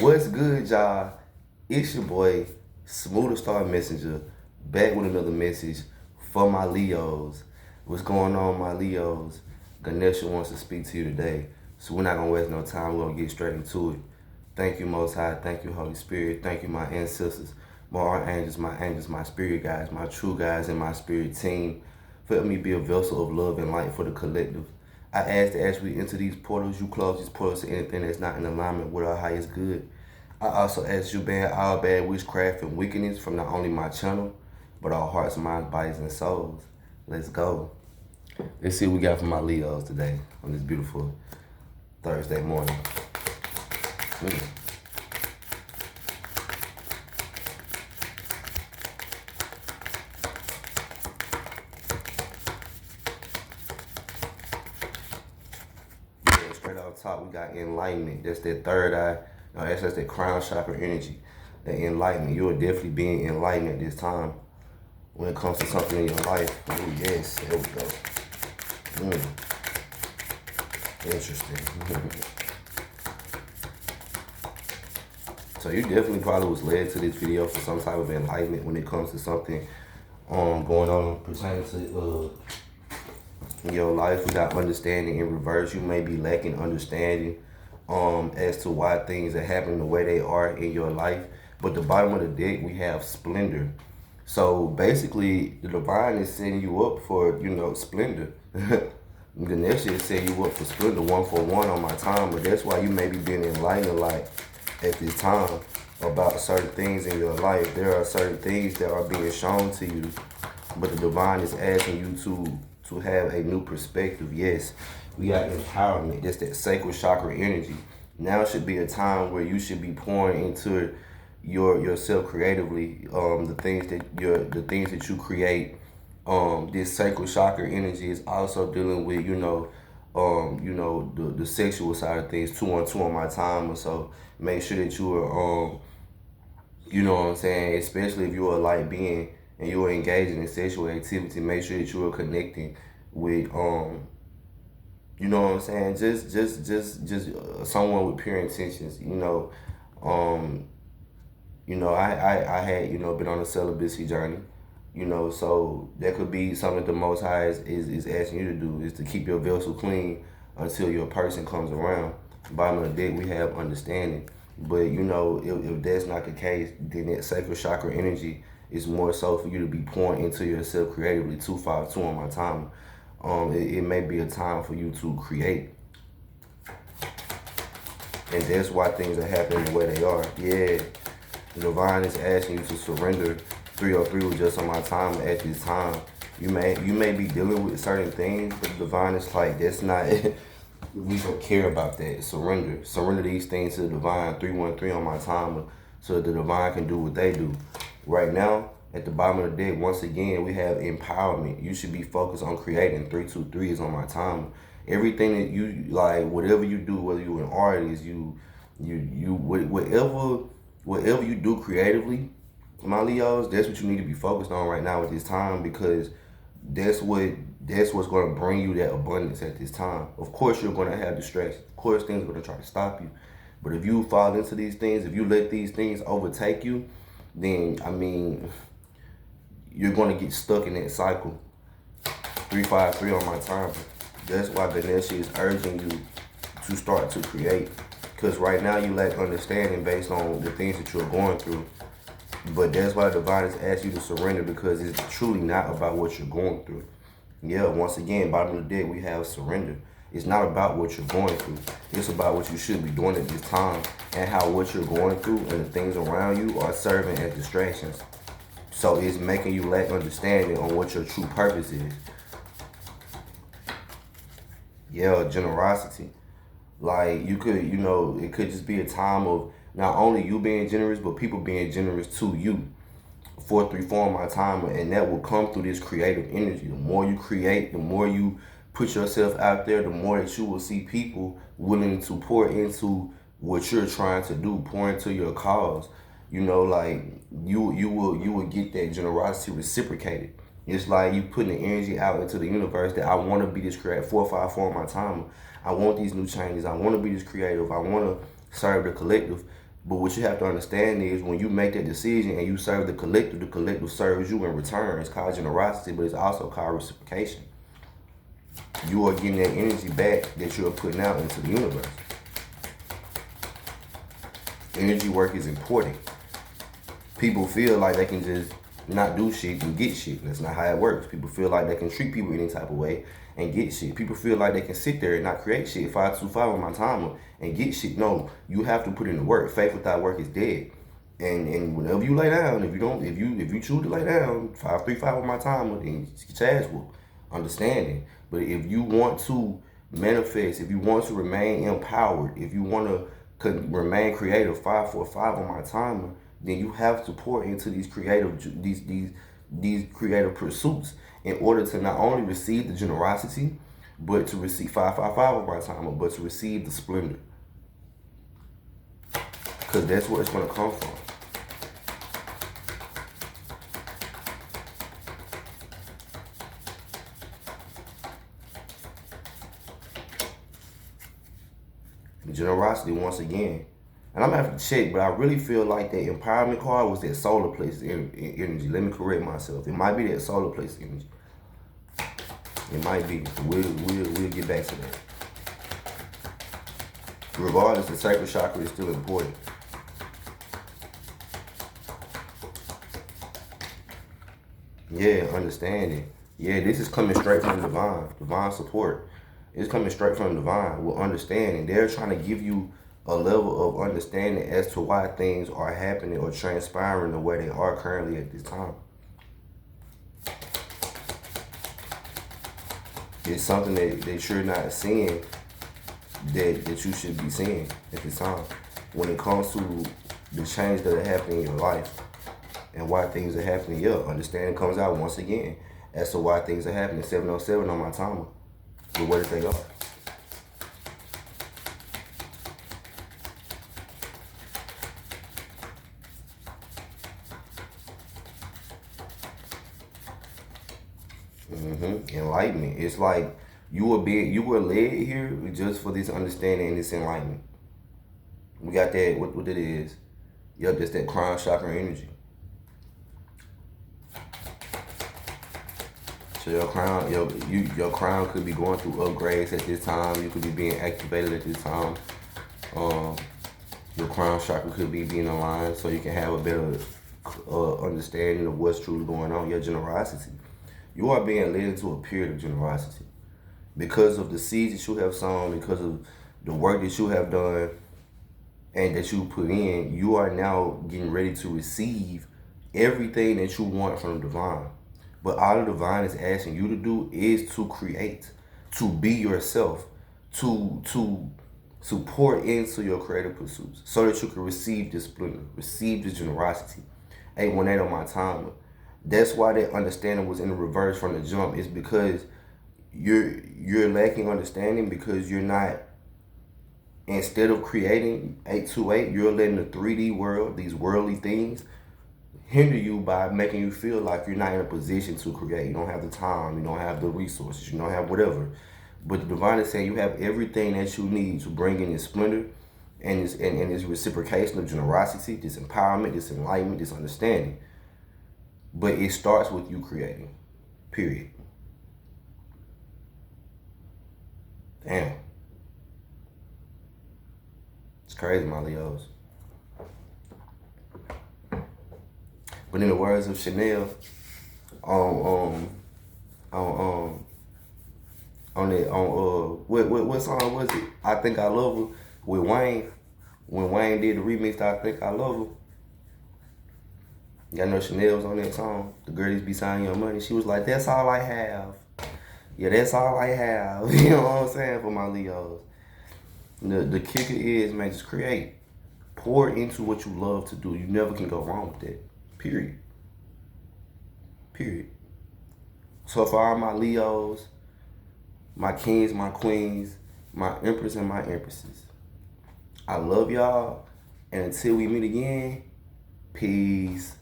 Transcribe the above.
What's good, y'all? It's your boy, smooveethestarmessenger, back with another message for my Leos. What's going on, my Leos? Ganesha wants to speak to you today, so we're not gonna waste no time. We're gonna get straight into it. Thank you, Most High. Thank you, Holy Spirit. Thank you, my ancestors, my archangels, my angels, my spirit guides, my true guides, and my spirit team. For helping me be a vessel of love and light for the collective. I ask that as we enter these portals, you close these portals to anything that's not in alignment with our highest good. I also ask you ban all bad witchcraft and wickedness from not only my channel, but our hearts, minds, bodies, and souls. Let's go. Let's see what we got from my Leos today on this beautiful Thursday morning. Straight off top, we got enlightenment. That's that third eye. No, that's that crown chakra energy. That enlightenment. You're definitely being enlightened at this time when it comes to something in your life. Oh, yes. There we go. Interesting. So you definitely probably was led to this video for some type of enlightenment when it comes to something going on pertaining to in your life. We got understanding in reverse. You may be lacking understanding as to why things are happening the way they are in your life. But the bottom of the deck, we have splendor. So basically, the divine is setting you up for, splendor. The next year is setting you up for splendor, 1-for-1 on my time. But that's why you may be being enlightened a lot at this time about certain things in your life. There are certain things that are being shown to you, but the divine is asking you to have a new perspective. Yes, we got empowerment. That's that sacral chakra energy. Now should be a time where you should be pouring into yourself creatively. The things that you create. This sacral chakra energy is also dealing with the sexual side of things. 2-on-2 on my time, or so make sure that you are you know what I'm saying, especially if you're a light being and you are engaging in sexual activity, make sure that you are connecting with you know what I'm saying, just someone with pure intentions. I had been on a celibacy journey. So that could be something that the Most High is asking you to do, is to keep your vessel clean until your person comes around. Bottom of the deck, we have understanding. But, if that's not the case, then that sacral chakra energy is more so for you to be pouring into yourself creatively. 2-5-2 on my time. It may be a time for you to create. And that's why things are happening the way they are. Yeah, the divine is asking you to surrender. 303 was just on my time at this time. You may be dealing with certain things, but the divine is like, that's not it. We don't care about that. Surrender these things to the divine. 313 on my time, so that the divine can do what they do. Right now, at the bottom of the deck, once again, we have empowerment. You should be focused on creating. 323 is on my time. Everything that you like, whatever you do, whether you're an artist, whatever you do creatively, my Leos, that's what you need to be focused on right now at this time, because that's what's going to bring you that abundance at this time. Of course, you're going to have distractions. Of course, things are going to try to stop you. But if you fall into these things, if you let these things overtake you, then, you're going to get stuck in that cycle. 353 on my time. That's why Ganesha is urging you to start to create. Because right now you lack understanding based on the things that you're going through. But that's why the divine has asked you to surrender, because it's truly not about what you're going through. Yeah, once again, bottom of the deck, we have surrender. It's not about what you're going through. It's about what you should be doing at this time, and how what you're going through and the things around you are serving as distractions. So it's making you lack understanding on what your true purpose is. Yeah, generosity. Like, you could, it could just be a time of not only you being generous, but people being generous to you. 434 on my time, and that will come through this creative energy. The more you create, the more you put yourself out there, the more that you will see people willing to pour into what you're trying to do, pour into your cause. You will get that generosity reciprocated. It's like you putting the energy out into the universe that I want to be this creative. 454 on my time. I want these new changes. I want to be this creative. I want to serve the collective. But what you have to understand is when you make that decision and you serve the collective serves you in return. It's called generosity, but it's also called reciprocation. You are getting that energy back that you are putting out into the universe. Energy work is important. People feel like they can just not do shit and get shit. That's not how it works. People feel like they can treat people any type of way and get shit. People feel like they can sit there and not create shit 525 on my timer and get shit. No, you have to put in the work. Faith without work is dead. And whenever you lay down, if you choose to lay down 535 on my timer, then get your ass whooped. Understanding. But if you want to manifest, if you want to remain empowered, if you want to remain creative 545 on my timer, then you have to pour into these creative these creative pursuits in order to not only receive the generosity, but to receive 555 on my timer, but to receive the splendor. Because that's where it's going to come from. Generosity once again. And I'm gonna have to check, but I really feel like that empowerment card was that solar plexus energy. Let me correct myself. It might be that solar plexus energy. It might be. We'll get back to that. Regardless, the sacral chakra is still important. Yeah, understanding. Yeah, this is coming straight from the divine support. It's coming straight from the divine with understanding. They're trying to give you a level of understanding as to why things are happening or transpiring the way they are currently at this time. It's something that you're not seeing that you should be seeing at this time. When it comes to the change that are happening in your life and why things are happening, yeah, understanding comes out once again as to why things are happening. 707 on my timer. But what if they are? Enlightenment. It's like you were led here just for this understanding and this enlightenment. We got that. What it is? Yep, that's that crown chakra energy. So your crown could be going through upgrades at this time. You could be being activated at this time. Your crown chakra could be being aligned so you can have a better understanding of what's truly going on. Your generosity. You are being led into a period of generosity because of the seeds that you have sown, because of the work that you have done and that you put in. You are now getting ready to receive everything that you want from the divine. But all the divine is asking you to do is to create, to be yourself, to pour into your creative pursuits so that you can receive this splendor, receive this generosity. 818 on my timer. That's why that understanding was in the reverse from the jump. Is because you're lacking understanding because you're not, instead of creating 828, you're letting the 3D world, these worldly things, hinder you by making you feel like you're not in a position to create. You don't have the time, you don't have the resources, you don't have whatever. But the divine is saying you have everything that you need to bring in this splendor and this reciprocation of generosity, this empowerment, this enlightenment, this understanding. But it starts with you creating. Period. Damn. It's crazy, my Leos. But in the words of Chanel, what song was it? I Think I Love Her with Wayne. When Wayne did the remix to I Think I Love Her. Y'all know Chanel was on that song. The girl used to be signing your money. She was like, that's all I have. Yeah, that's all I have. You know what I'm saying? For my Leos. The kicker is, man, just create. Pour into what you love to do. You never can go wrong with that. Period. Period. So for all my Leos, my kings, my queens, my empress and my empresses, I love y'all. And until we meet again, peace.